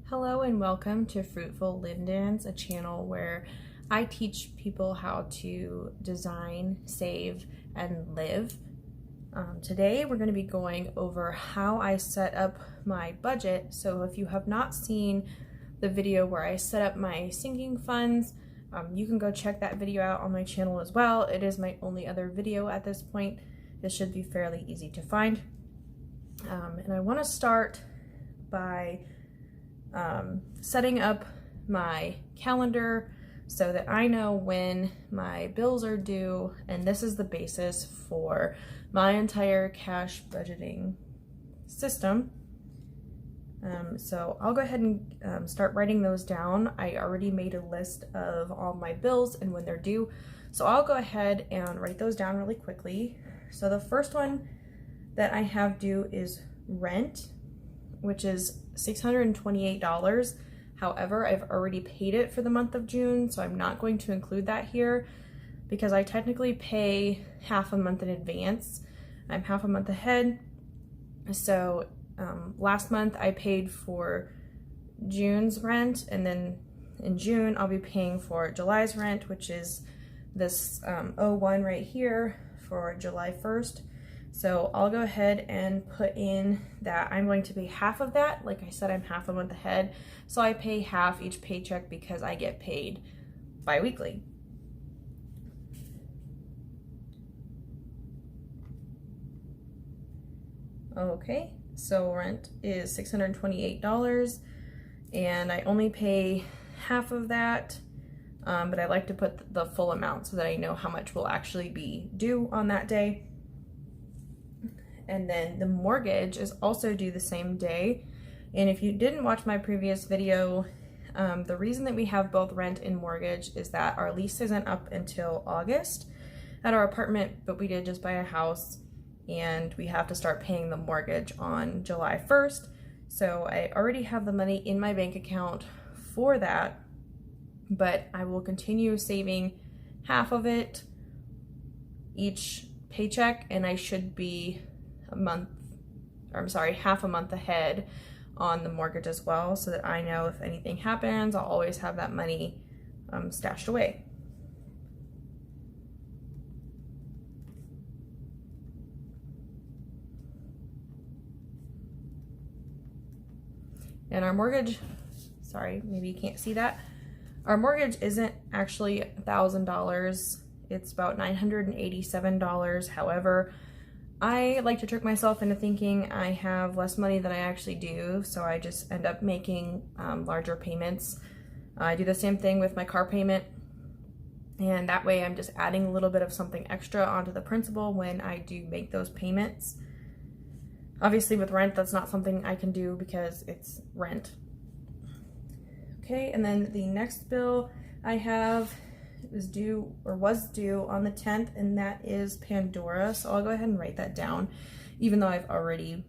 Hello and welcome to Fruitful Lindens, a channel where I teach people how to design, save, and live. Today we're going to be going over how I set up my budget. So if you have not seen the video where I set up my sinking funds, you can go check that video out on my channel as well. It is my only other video at this point. This should be fairly easy to find. And I want to start by setting up my calendar so that I know when my bills are due, and this is the basis for my entire cash budgeting system. So I'll go ahead and start writing those down. I already made a list of all my bills and when they're due, so I'll go ahead and write those down really quickly. So the first one that I have due is rent, which is $628. However, I've already paid it for the month of June, so I'm not going to include that here because I technically pay half a month in advance. I'm half a month ahead. So last month I paid for June's rent, and then in June I'll be paying for July's rent, which is this 01 right here for July 1st. So I'll go ahead and put in that I'm going to pay half of that. Like I said, I'm half a month ahead. So I pay half each paycheck because I get paid bi-weekly. Okay, so rent is $628 and I only pay half of that, but I like to put the full amount so that I know how much will actually be due on that day. And then the mortgage is also due the same day. And if you didn't watch my previous video, the reason that we have both rent and mortgage is that our lease isn't up until August at our apartment, but we did just buy a house and we have to start paying the mortgage on July 1st. So I already have the money in my bank account for that, but I will continue saving half of it each paycheck, and I should be half a month ahead on the mortgage as well, so that I know if anything happens, I'll always have that money stashed away. And our mortgage, sorry, maybe you can't see that. Our mortgage isn't actually $1,000. It's about $987. However, I like to trick myself into thinking I have less money than I actually do, so I just end up making larger payments. I do the same thing with my car payment, and that way I'm just adding a little bit of something extra onto the principal when I do make those payments. Obviously with rent, that's not something I can do because it's rent. Okay, and then the next bill I have was due on the 10th, and that is Pandora. So I'll go ahead and write that down, even though I've already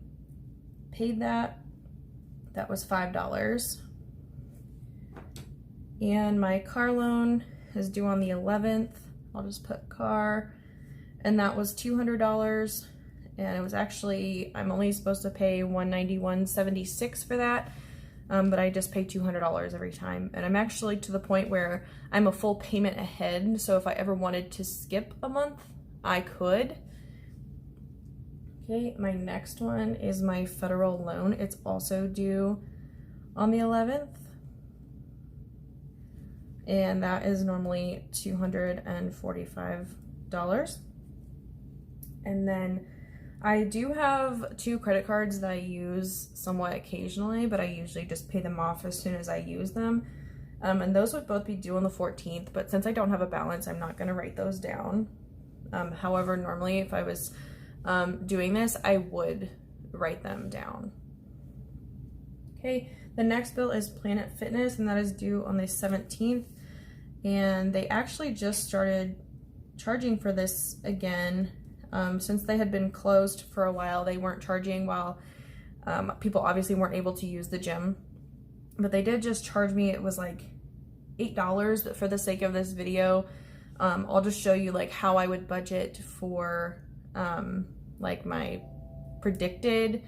paid that. That was $5. And my car loan is due on the 11th. I'll just put car, and that was $200. And it was actually, I'm only supposed to pay $191.76 for that. But I just pay $200 every time. And I'm actually to the point where I'm a full payment ahead. So if I ever wanted to skip a month, I could. Okay, my next one is my federal loan. It's also due on the 11th. And that is normally $245. And then I do have 2 credit cards that I use somewhat occasionally, but I usually just pay them off as soon as I use them. And those would both be due on the 14th, but since I don't have a balance, I'm not going to write those down. However, normally if I was doing this, I would write them down. Okay, the next bill is Planet Fitness, and that is due on the 17th. And they actually just started charging for this again. Since they had been closed for a while, they weren't charging while people obviously weren't able to use the gym. But they did just charge me, it was like $8, but for the sake of this video, I'll just show you like how I would budget for like my predicted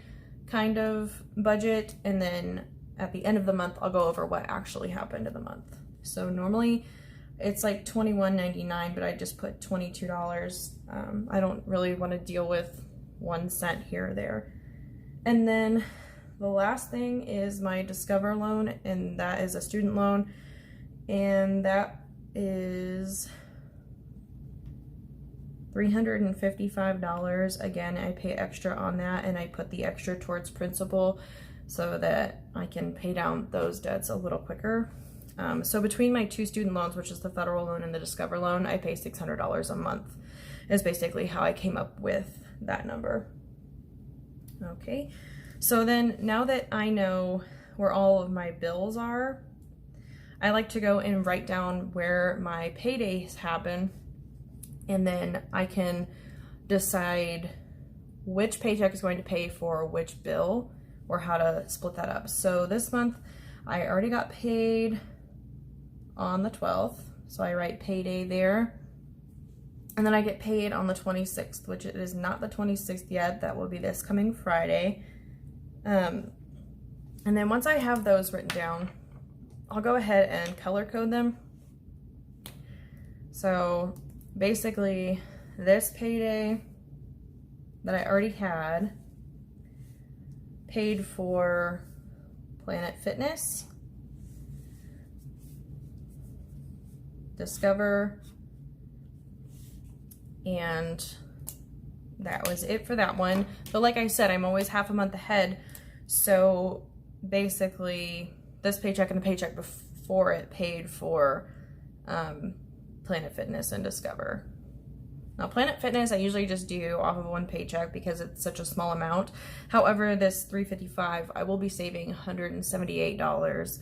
kind of budget, and then at the end of the month, I'll go over what actually happened in the month. So normally it's like $21.99, but I just put $22. I don't really want to deal with 1 cent here or there. And then the last thing is my Discover loan, and that is a student loan, and that is $355. Again, I pay extra on that, and I put the extra towards principal so that I can pay down those debts a little quicker. So between my 2 student loans, which is the federal loan and the Discover loan, I pay $600 a month is basically how I came up with that number. Okay, so then now that I know where all of my bills are, I like to go and write down where my paydays happen, and then I can decide which paycheck is going to pay for which bill or how to split that up. So this month I already got paid on the 12th, so I write payday there, and then I get paid on the 26th, which it is not the 26th yet. That will be this coming Friday. And then once I have those written down, I'll go ahead and color code them. So basically this payday that I already had paid for Planet Fitness, Discover, and that was it for that one. But like I said, I'm always half a month ahead, so basically this paycheck and the paycheck before it paid for Planet Fitness and Discover. Now Planet Fitness I usually just do off of one paycheck because it's such a small amount. However, this $355, I will be saving $178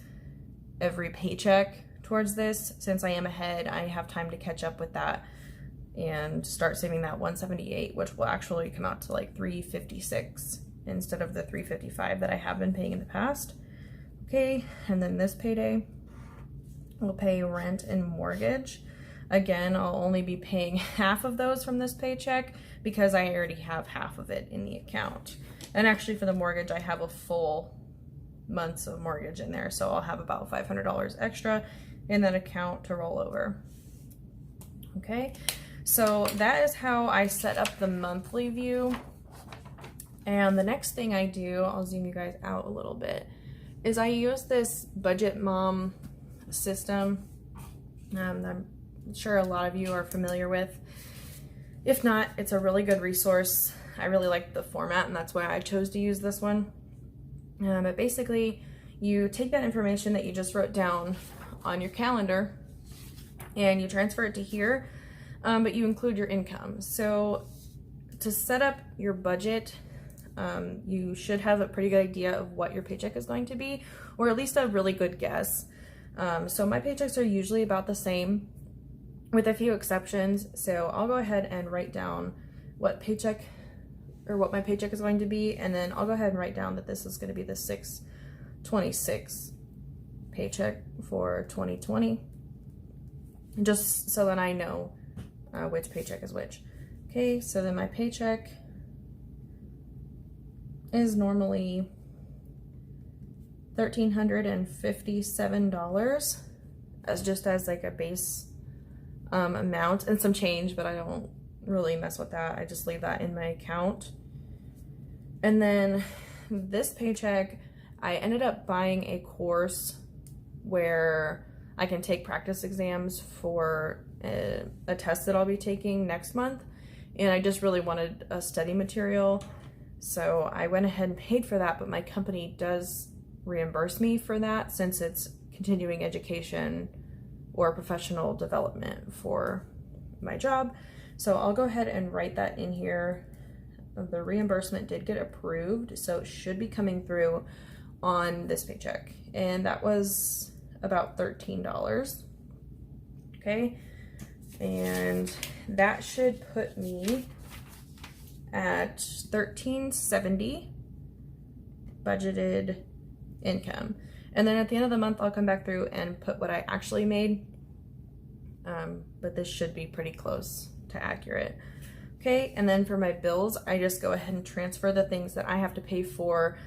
every paycheck towards this. Since I am ahead, I have time to catch up with that and start saving that $178, which will actually come out to like $356 instead of the $355 that I have been paying in the past. Okay, and then this payday will pay rent and mortgage. Again, I'll only be paying half of those from this paycheck because I already have half of it in the account. And actually for the mortgage, I have a full month's of mortgage in there, so I'll have about $500 extra in that account to roll over. Okay, so that is how I set up the monthly view. And the next thing I do, I'll zoom you guys out a little bit, is I use this Budget Mom system. I'm sure a lot of you are familiar with. If not, it's a really good resource. I really like the format, and that's why I chose to use this one. But basically, you take that information that you just wrote down on your calendar and you transfer it to here, but you include your income. So to set up your budget, you should have a pretty good idea of what your paycheck is going to be, or at least a really good guess. So my paychecks are usually about the same, with a few exceptions. So I'll go ahead and write down what my paycheck is going to be, and then I'll go ahead and write down that this is going to be the 6/26 paycheck for 2020, just so that I know which paycheck is which. Okay, so then my paycheck is normally $1,357 as like a base amount, and some change, but I don't really mess with that. I just leave that in my account. And then this paycheck, I ended up buying a course where I can take practice exams for a test that I'll be taking next month, and I just really wanted a study material, so I went ahead and paid for that. But my company does reimburse me for that since it's continuing education or professional development for my job. So I'll go ahead and write that in here. The reimbursement did get approved, so it should be coming through on this paycheck, and that was about $13. Okay, and that should put me at $1,370 budgeted income. And then at the end of the month, I'll come back through and put what I actually made, but this should be pretty close to accurate. Okay, and then for my bills, I just go ahead and transfer the things that I have to pay for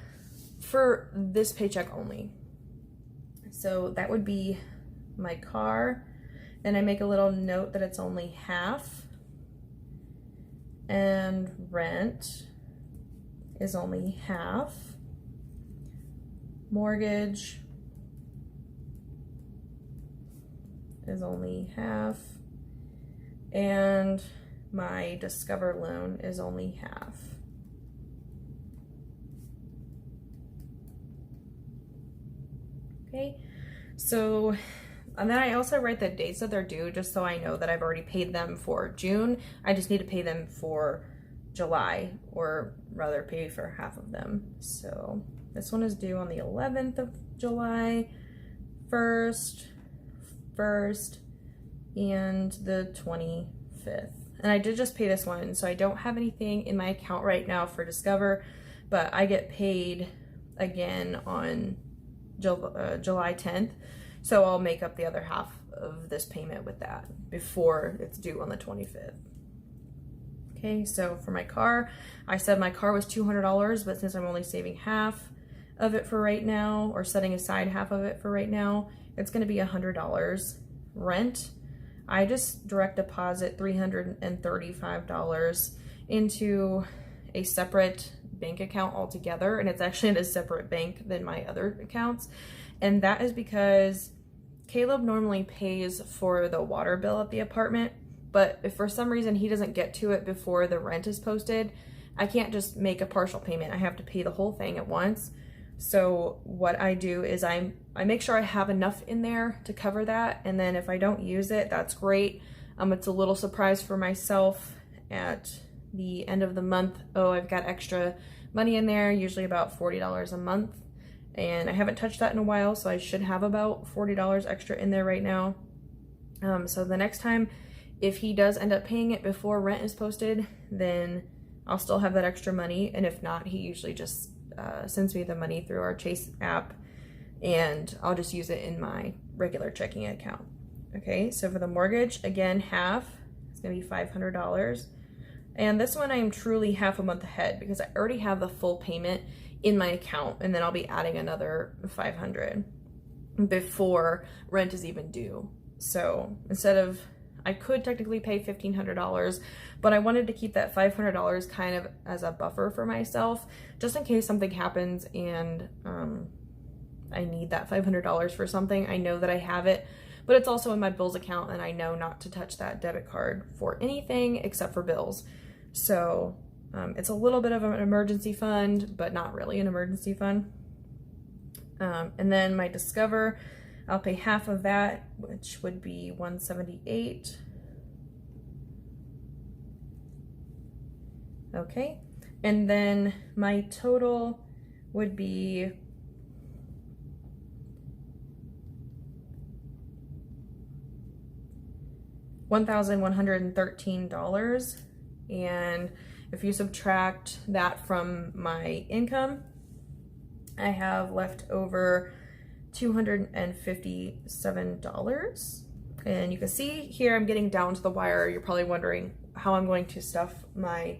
this paycheck only. So that would be my car. And I make a little note that it's only half. And rent is only half. Mortgage is only half. And my Discover loan is only half. Okay, so, and then I also write the dates that they're due just so I know that I've already paid them for June. I just need to pay them for July, or rather pay for half of them. So this one is due on the 11th of July, 1st, and the 25th. And I did just pay this one, so I don't have anything in my account right now for Discover, but I get paid again on July 10th. So I'll make up the other half of this payment with that before it's due on the 25th. Okay, so for my car, I said my car was $200, but since I'm only saving half of it for right now, or setting aside half of it for right now, it's gonna be $100. Rent, I just direct deposit $335 into a separate bank account altogether, and it's actually in a separate bank than my other accounts. And that is because Caleb normally pays for the water bill at the apartment, but if for some reason he doesn't get to it before the rent is posted, I can't just make a partial payment. I have to pay the whole thing at once. So what I do is I make sure I have enough in there to cover that, and then if I don't use it, that's great. It's a little surprise for myself at the end of the month. Oh, I've got extra money in there, usually about $40 a month, and I haven't touched that in a while, so I should have about $40 extra in there right now. So the next time, if he does end up paying it before rent is posted, then I'll still have that extra money, and if not, he usually just sends me the money through our Chase app, and I'll just use it in my regular checking account. Okay, so for the mortgage, again, half, it's gonna be $500. And this one I am truly half a month ahead because I already have the full payment in my account, and then I'll be adding another $500 before rent is even due. So instead of, I could technically pay $1,500, but I wanted to keep that $500 kind of as a buffer for myself, just in case something happens and I need that $500 for something. I know that I have it, but it's also in my bills account, and I know not to touch that debit card for anything except for bills. So it's a little bit of an emergency fund, but not really an emergency fund. And then my Discover, I'll pay half of that, which would be $178. Okay, and then my total would be $1,113. And if you subtract that from my income, I have left over $257. And you can see here I'm getting down to the wire. You're probably wondering how I'm going to stuff my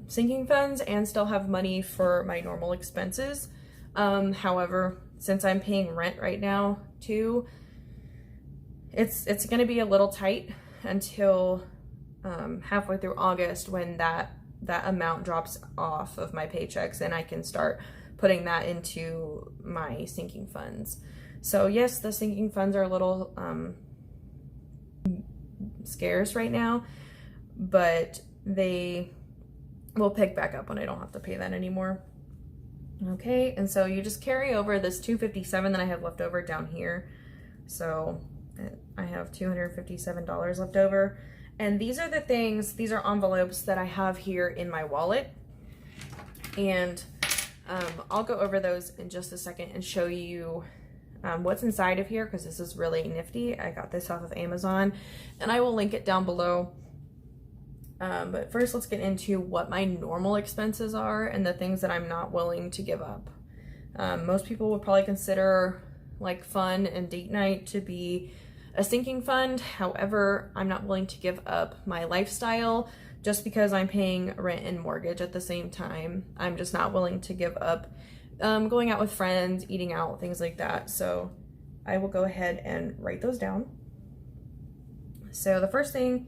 sinking funds and still have money for my normal expenses. However, since I'm paying rent right now too, it's going to be a little tight until halfway through August, when that amount drops off of my paychecks and I can start putting that into my sinking funds. So yes, the sinking funds are a little scarce right now, but they will pick back up when I don't have to pay that anymore. Okay, and so you just carry over this $257 that I have left over down here. So I have $257 left over. And these are the things, these are envelopes that I have here in my wallet. And I'll go over those in just a second and show you what's inside of here, because this is really nifty. I got this off of Amazon, and I will link it down below. But first, let's get into what my normal expenses are and the things that I'm not willing to give up. Most people would probably consider like fun and date night to be a sinking fund. However, I'm not willing to give up my lifestyle just because I'm paying rent and mortgage at the same time. I'm just not willing to give up going out with friends, eating out, things like that. So I will go ahead and write those down. So the first thing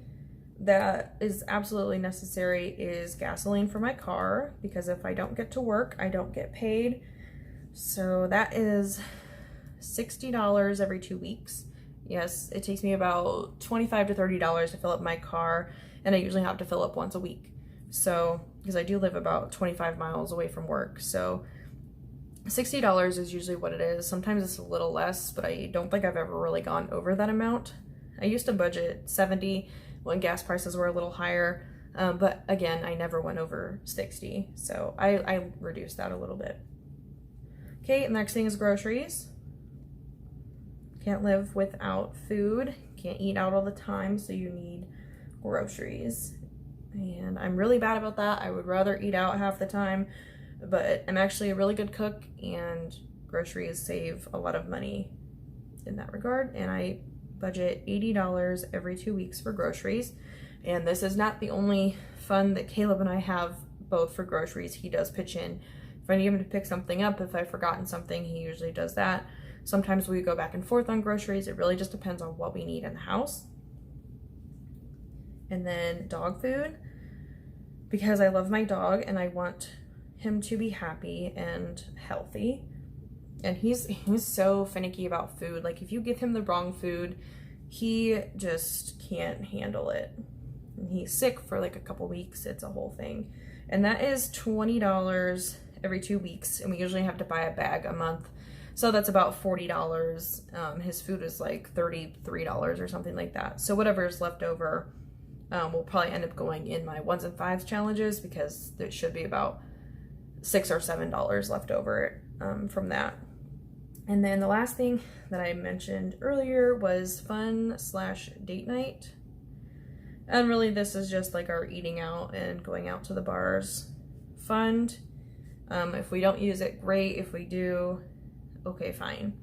that is absolutely necessary is gasoline for my car, because if I don't get to work, I don't get paid. So that is $60 every 2 weeks. Yes, it takes me about $25 to $30 to fill up my car, and I usually have to fill up once a week. So, because I do live about 25 miles away from work. So $60 is usually what it is. Sometimes it's a little less, but I don't think I've ever really gone over that amount. I used to budget 70 when gas prices were a little higher, but again, I never went over 60. So I reduced that a little bit. Okay, and the next thing is groceries. Can't live without food. Can't eat out all the time, so you need groceries. And I'm really bad about that. I would rather eat out half the time, but I'm actually a really good cook, and groceries save a lot of money in that regard. And I budget $80 every 2 weeks for groceries. And this is not the only fund that Caleb and I have both for groceries. He does pitch in. If I need him to pick something up, if I've forgotten something, he usually does that. Sometimes we go back and forth on groceries. It really just depends on what we need in the house. And then dog food, because I love my dog and I want him to be happy and healthy. And he's so finicky about food. Like if you give him the wrong food, he just can't handle it. And he's sick for like a couple weeks. It's a whole thing. And that is $20 every 2 weeks. And we usually have to buy a bag a month. So that's about $40. His food is like $33 or something like that. So whatever is left over will probably end up going in my 1s and 5s challenges, because there should be about $6 or $7 left over from that. And then the last thing that I mentioned earlier was fun/date night. And really this is just like our eating out and going out to the bars fund. If we don't use it, great. If we do, okay, fine.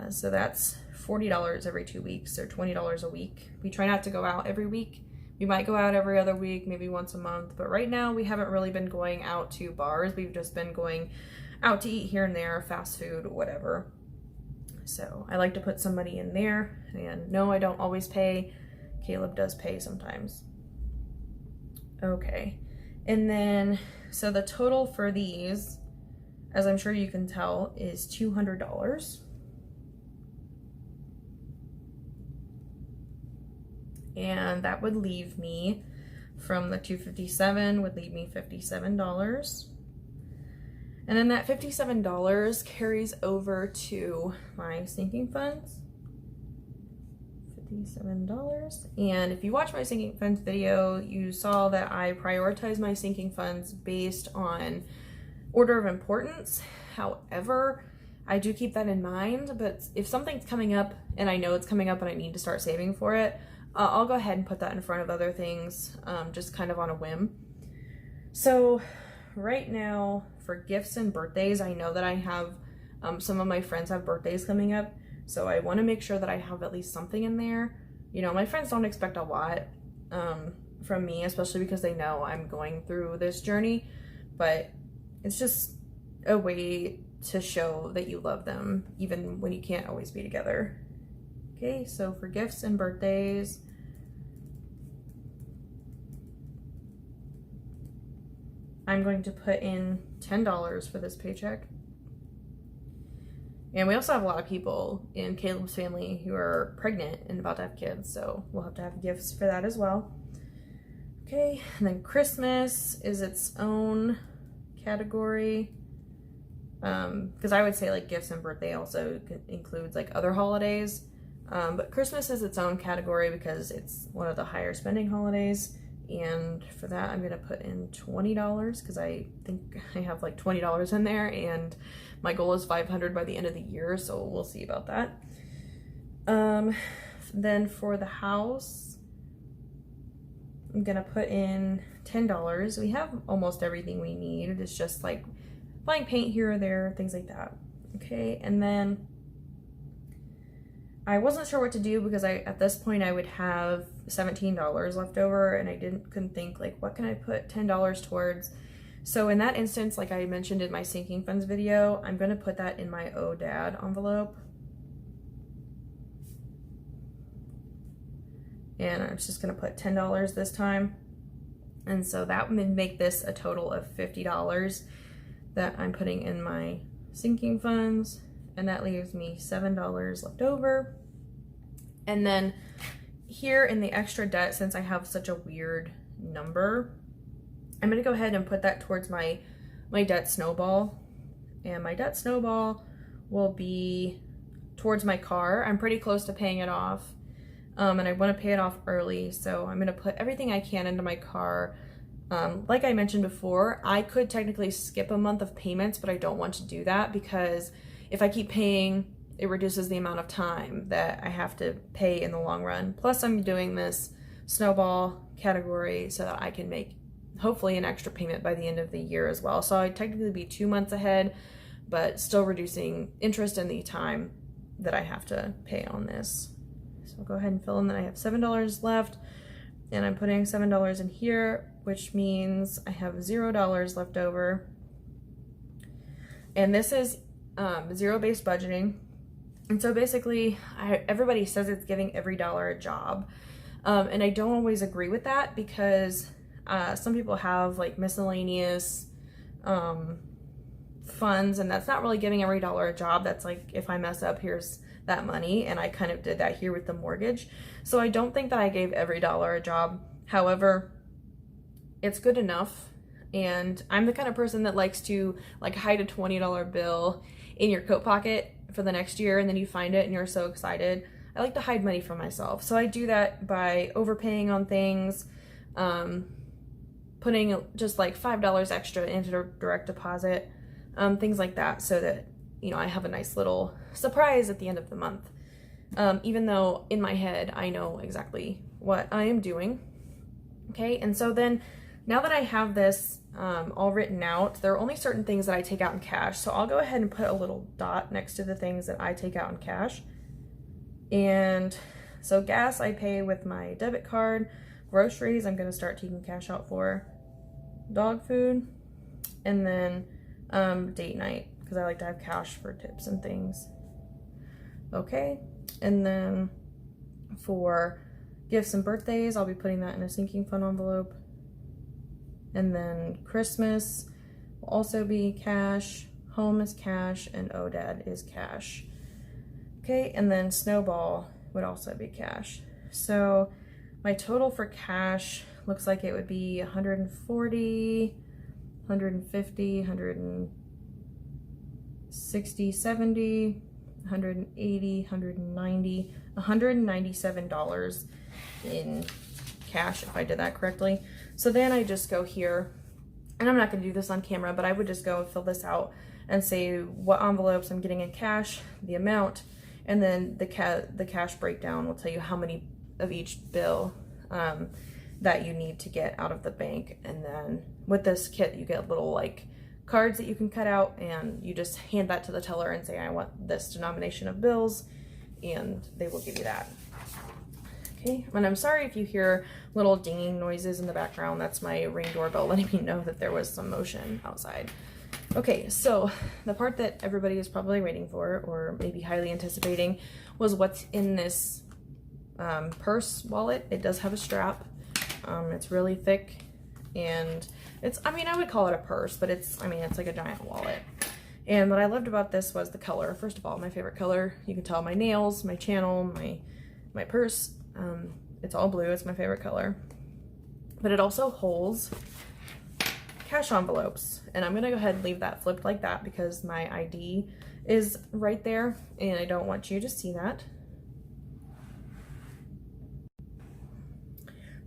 So that's $40 every 2 weeks, or $20 a week. We try not to go out every week. We might go out every other week, maybe once a month, but right now we haven't really been going out to bars. We've just been going out to eat here and there, fast food, whatever. So I like to put some money in there, and no, I don't always pay. Caleb does pay sometimes. Okay, and then, so the total for these, as I'm sure you can tell, is $200. And that would leave me, from the $257 would leave me $57. And then that $57 carries over to my sinking funds. $57. And if you watch my sinking funds video, you saw that I prioritize my sinking funds based on order of importance. However, I do keep that in mind, but if something's coming up and I know it's coming up and I need to start saving for it, I'll go ahead and put that in front of other things, just kind of on a whim. So right now for gifts and birthdays, I know that I have, some of my friends have birthdays coming up, so I want to make sure that I have at least something in there. You know, my friends don't expect a lot from me, especially because they know I'm going through this journey, but it's just a way to show that you love them, even when you can't always be together. Okay, so for gifts and birthdays, I'm going to put in $10 for this paycheck. And we also have a lot of people in Caleb's family who are pregnant and about to have kids, so we'll have to have gifts for that as well. Okay, and then Christmas is its own category. Because I would say like gifts and birthday also includes like other holidays. But Christmas is its own category because it's one of the higher spending holidays. And for that, I'm going to put in $20 because I think I have like $20 in there, and my goal is $500 by the end of the year. So we'll see about that. Then for the house, I'm going to put in $10. We have almost everything we need. It's just like buying paint here or there, things like that. Okay. And then I wasn't sure what to do because at this point I would have $17 left over, and I couldn't think like, what can I put $10 towards? So in that instance, like I mentioned in my sinking funds video, I'm going to put that in my Oh Dad envelope. And I'm just going to put $10 this time. And so that would make this a total of $50 that I'm putting in my sinking funds. And that leaves me $7 left over. And then here in the extra debt, since I have such a weird number, I'm going to go ahead and put that towards my debt snowball. And my debt snowball will be towards my car. I'm pretty close to paying it off. And I want to pay it off early, so I'm going to put everything I can into my car. Like I mentioned before, I could technically skip a month of payments, but I don't want to do that because if I keep paying, it reduces the amount of time that I have to pay in the long run. Plus, I'm doing this snowball category so that I can make hopefully an extra payment by the end of the year as well. So I'd technically be 2 months ahead, but still reducing interest in the time that I have to pay on this. So I'll go ahead and fill in that I have $7 left, and I'm putting $7 in here, which means I have $0 left over. And this is zero-based budgeting. And so basically, everybody says it's giving every dollar a job. And I don't always agree with that because some people have like miscellaneous funds, and that's not really giving every dollar a job. That's like, if I mess up, here's that money, and I kind of did that here with the mortgage. So I don't think that I gave every dollar a job. However, it's good enough, and I'm the kind of person that likes to like hide a $20 bill in your coat pocket for the next year, and then you find it and you're so excited. I like to hide money from myself, so I do that by overpaying on things, putting just like $5 extra into direct deposit, things like that, so that, you know, I have a nice little surprise at the end of the month. Even though in my head, I know exactly what I am doing. Okay, and so then now that I have this all written out, there are only certain things that I take out in cash. So I'll go ahead and put a little dot next to the things that I take out in cash. And so gas, I pay with my debit card. Groceries, I'm gonna start taking cash out for. Dog food, and then date night, because I like to have cash for tips and things. Okay, and then for gifts and birthdays, I'll be putting that in a sinking fund envelope. And then Christmas will also be cash, home is cash, and ODAD is cash. Okay, and then snowball would also be cash. So my total for cash looks like it would be 140, 150, 160, 70, 180, 190, $197 in cash, if I did that correctly. So then I just go here, and I'm not going to do this on camera, but I would just go and fill this out and say what envelopes I'm getting in cash, the amount, and then the cash breakdown will tell you how many of each bill that you need to get out of the bank. And then with this kit, you get little like cards that you can cut out, and you just hand that to the teller and say, I want this denomination of bills, and they will give you that. Okay, and I'm sorry if you hear little dinging noises in the background. That's my Ring doorbell letting me know that there was some motion outside. Okay, so the part that everybody is probably waiting for, or maybe highly anticipating, was what's in this purse wallet. It does have a strap. It's really thick, and it's, I mean, I would call it a purse, but it's, I mean, it's like a giant wallet. And what I loved about this was the color. First of all, my favorite color. You can tell my nails, my channel, my purse. It's all blue. It's my favorite color. But it also holds cash envelopes. And I'm going to go ahead and leave that flipped like that because my ID is right there, and I don't want you to see that.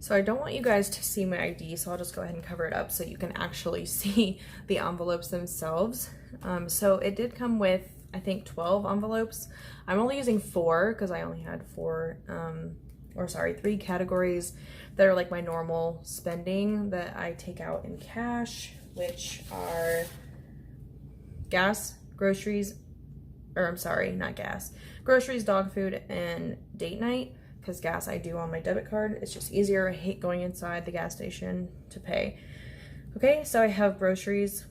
So I don't want you guys to see my ID, so I'll just go ahead and cover it up so you can actually see the envelopes themselves. So it did come with, I think, 12 envelopes. I'm only using 4 because I only had 3 categories that are like my normal spending that I take out in cash, which are gas, groceries, or I'm sorry, not gas, groceries, dog food, and date night. Because gas I do on my debit card. It's just easier. I hate going inside the gas station to pay. Okay, so I have groceries,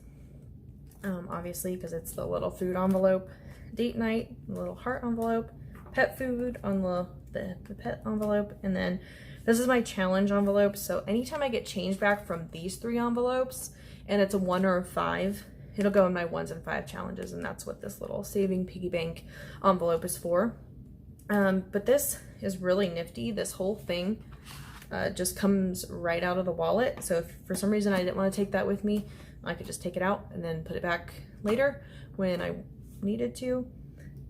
obviously, because it's the little food envelope, date night, little heart envelope, pet food on the pet envelope, and then this is my challenge envelope. So anytime I get change back from these 3 envelopes and it's a 1 or a 5, it'll go in my 1s and 5 challenges, and that's what this little saving piggy bank envelope is for. But this is really nifty. This whole thing just comes right out of the wallet. So if for some reason I didn't want to take that with me, I could just take it out and then put it back later when I needed to.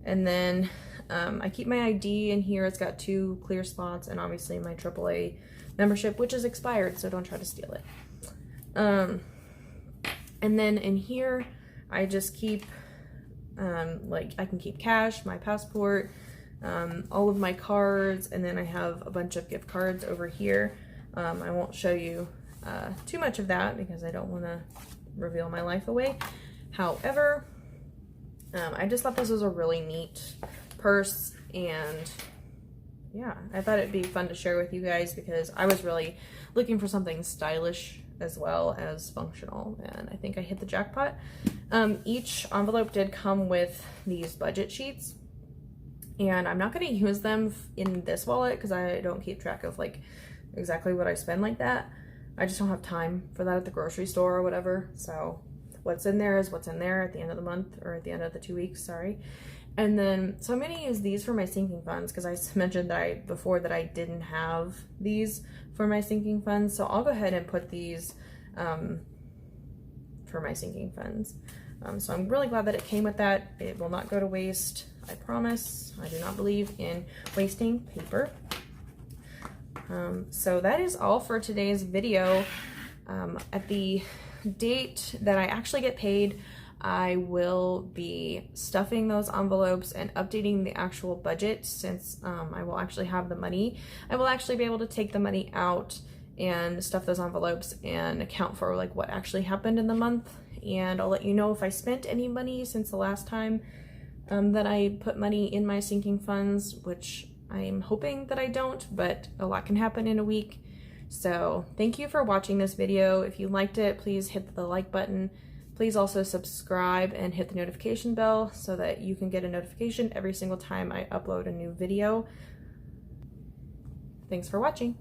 And then I keep my ID in here. It's got 2 clear spots, and obviously my AAA membership, which is expired, so don't try to steal it. And then in here, I just keep, like, I can keep cash, my passport, all of my cards, and then I have a bunch of gift cards over here. I won't show you too much of that because I don't want to reveal my life away. However, I just thought this was a really neat purse, and yeah, I thought it'd be fun to share with you guys because I was really looking for something stylish as well as functional, and I think I hit the jackpot. Each envelope did come with these budget sheets, and I'm not going to use them in this wallet because I don't keep track of like exactly what I spend like that. I just don't have time for that at the grocery store or whatever. So what's in there is what's in there at the end of the month, or at the end of the 2 weeks, sorry. And then, so I'm going to use these for my sinking funds because I mentioned that before that I didn't have these for my sinking funds. So I'll go ahead and put these for my sinking funds. So I'm really glad that it came with that. It will not go to waste, I promise. I do not believe in wasting paper. So that is all for today's video. At the date that I actually get paid, I will be stuffing those envelopes and updating the actual budget since I will actually have the money. I will actually be able to take the money out and stuff those envelopes and account for like what actually happened in the month. And I'll let you know if I spent any money since the last time that I put money in my sinking funds, which I'm hoping that I don't, but a lot can happen in a week. So thank you for watching this video. If you liked it, please hit the like button. Please also subscribe and hit the notification bell so that you can get a notification every single time I upload a new video. Thanks for watching.